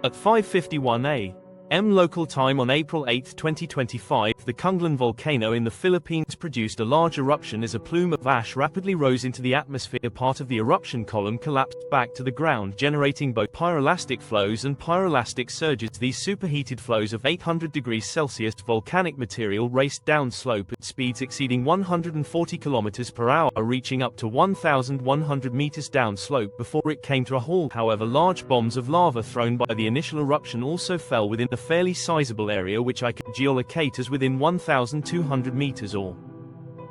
At 5:51 a.m. local time on April 8, 2025, the Kanlaon volcano in the Philippines produced a large eruption as a plume of ash rapidly rose into the atmosphere. Part of the eruption column collapsed back to the ground, generating both pyroclastic flows and pyroclastic surges. These superheated flows of 800 degrees Celsius volcanic material raced down slope at speeds exceeding 140 km per hour, reaching up to 1,100 meters down slope before it came to a halt. However, large bombs of lava thrown by the initial eruption also fell within a fairly sizable area, which I could geolocate as within 1,200 meters or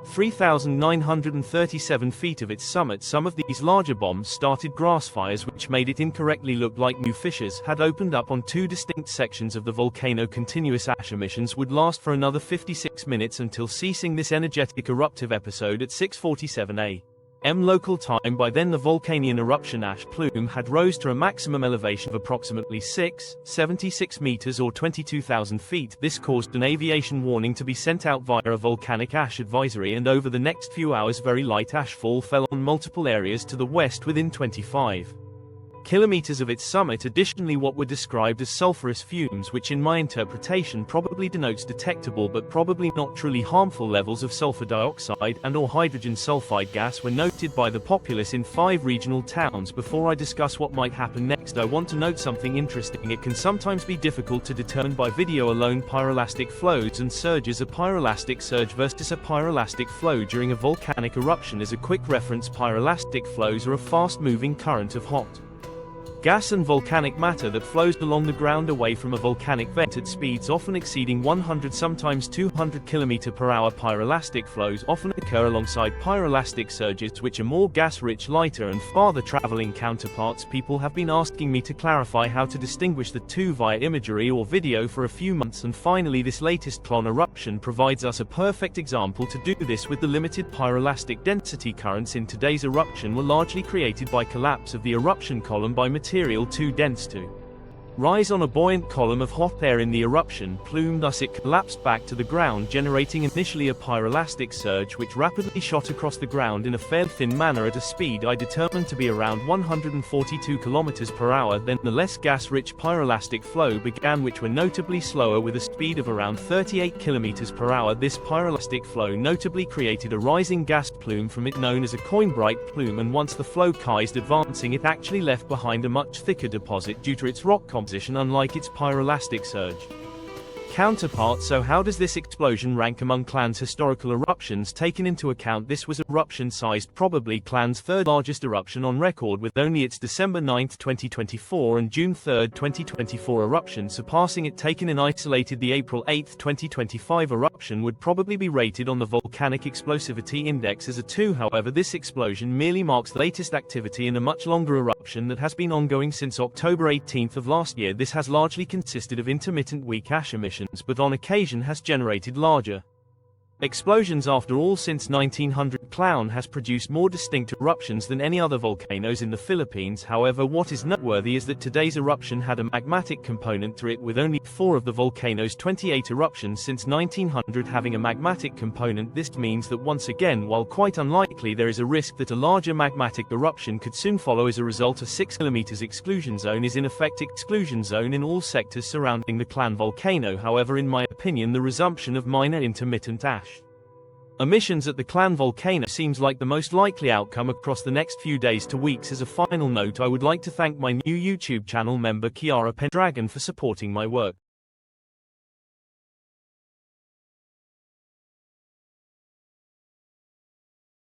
3,937 feet of its summit. Some of these larger bombs started grass fires, which made it incorrectly look like new fissures had opened up on two distinct sections of the volcano. Continuous ash emissions would last for another 56 minutes until ceasing this energetic eruptive episode at 6:47 a.m. local time. By then the volcanic eruption ash plume had rose to a maximum elevation of approximately 76 meters or 22,000 feet. This caused an aviation warning to be sent out via a volcanic ash advisory, and over the next few hours very light ashfall fell on multiple areas to the west within 25 kilometers of its summit. Additionally, what were described as sulfurous fumes, which in my interpretation probably denotes detectable but probably not truly harmful levels of sulfur dioxide and or hydrogen sulfide gas, were noted by the populace in 5 regional towns. Before I discuss what might happen next, I want to note something interesting. It can sometimes be difficult to determine by video alone pyroclastic flows and surges. A pyroclastic surge versus a pyroclastic flow during a volcanic eruption. As a quick reference, pyroclastic flows are a fast-moving current of hot gas and volcanic matter that flows along the ground away from a volcanic vent at speeds often exceeding 100, sometimes 200 km per hour. Pyroclastic flows often occur alongside pyroclastic surges, which are more gas-rich, lighter and farther traveling counterparts. People have been asking me to clarify how to distinguish the two via imagery or video for a few months, and finally this latest Kanlaon eruption provides us a perfect example to do this with the limited pyroclastic density. Currents in today's eruption were largely created by collapse of the eruption column by material too dense to rise on a buoyant column of hot air in the eruption plume. Thus it collapsed back to the ground, generating initially a pyroclastic surge which rapidly shot across the ground in a fairly thin manner at a speed I determined to be around 142 km per hour. Then the less gas-rich pyroclastic flow began, which were notably slower with a speed of around 38 km per hour. This pyroclastic flow notably created a rising gas plume from it known as a coin-bright plume, and once the flow kept advancing it actually left behind a much thicker deposit due to its rock composition, unlike its pyroclastic surge counterpart. So how does this explosion rank among Kanlaon's historical eruptions? Taken into account this was eruption-sized, probably Kanlaon's third largest eruption on record, with only its December 9, 2024 and June 3, 2024 eruption surpassing it. Taken in isolated, the April 8, 2025 eruption would probably be rated on the Volcanic Explosivity Index as a 2. However, this explosion merely marks the latest activity in a much longer eruption that has been ongoing since October 18 of last year. This has largely consisted of intermittent weak ash emissions, but on occasion has generated larger explosions. After all, since 1900, Kanlaon has produced more distinct eruptions than any other volcanoes in the Philippines. However, what is noteworthy is that today's eruption had a magmatic component to it, with only 4 of the volcano's 28 eruptions since 1900 having a magmatic component. This means that once again, while quite unlikely, there is a risk that a larger magmatic eruption could soon follow. As a result, a 6 km exclusion zone is in effect exclusion zone in all sectors surrounding the Kanlaon volcano. However, in my opinion, the resumption of minor intermittent ash emissions at the Kanlaon volcano seems like the most likely outcome across the next few days to weeks. As a final note, I would like to thank my new YouTube channel member Kiara Pendragon for supporting my work.